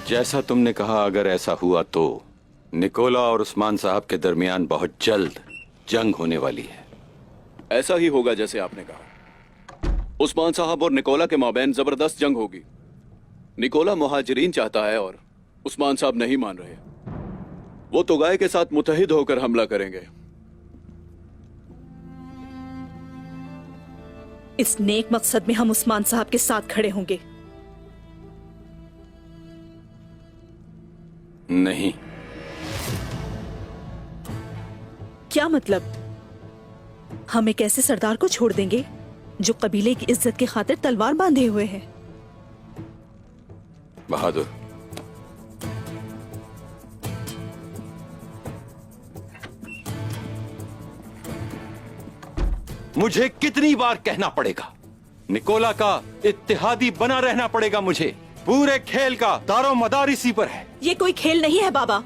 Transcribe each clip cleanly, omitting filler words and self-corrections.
जैसा तुमने कहा, अगर ऐसा हुआ तो निकोला और उस्मान साहब के दरमियान बहुत जल्द जंग होने वाली है। ऐसा ही होगा जैसे आपने कहा। उस्मान साहब और निकोला के माबैन जबरदस्त जंग होगी। निकोला मुहाजिरीन चाहता है और उस्मान साहब नहीं मान रहे। वो तुगाई के साथ मुत्तहिद होकर हमला करेंगे। इस नेक मकसद में हम उस्मान साहब के साथ खड़े होंगे। नहीं। क्या मतलब? हम एक ऐसे सरदार को छोड़ देंगे जो कबीले की इज्जत की खातिर तलवार बांधे हुए है? बहादुर, मुझे कितनी बार कहना पड़ेगा? निकोला का इत्तेहादी बना रहना पड़ेगा मुझे। पूरे खेल का दारो मदार इसी पर है। ये कोई खेल नहीं है बाबा।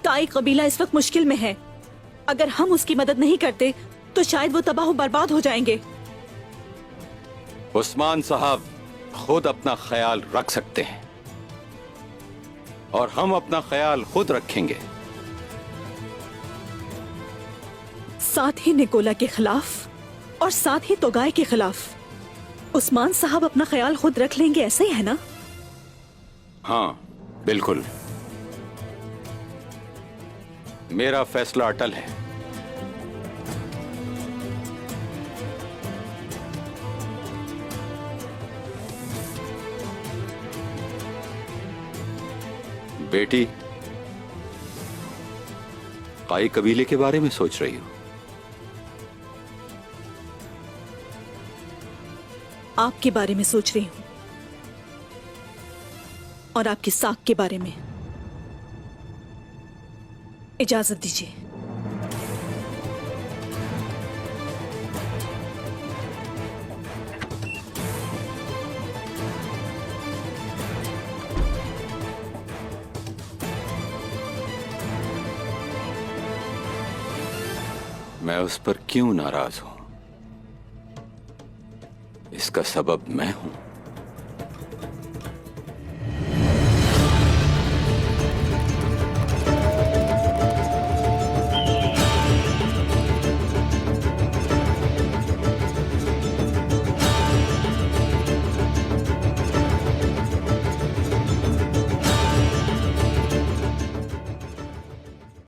ताई कबीला इस वक्त मुश्किल में है। अगर हम उसकी मदद नहीं करते तो शायद वो तबाह बर्बाद हो जाएंगे। उस्मान साहब खुद अपना ख्याल रख सकते हैं और हम अपना ख्याल खुद रखेंगे। साथ ही निकोला के खिलाफ और साथ ही तोगाई के खिलाफ उस्मान साहब अपना ख्याल खुद रख लेंगे, ऐसा ही है ना? हाँ, बिल्कुल। मेरा फैसला अटल है। बेटी, काई कबीले के बारे में सोच रही हो? आपके बारे में सोच रही हूं और आपकी साख के बारे में। इजाजत दीजिए। मैं उस पर क्यों नाराज हूं? इसका सबब मैं हूं।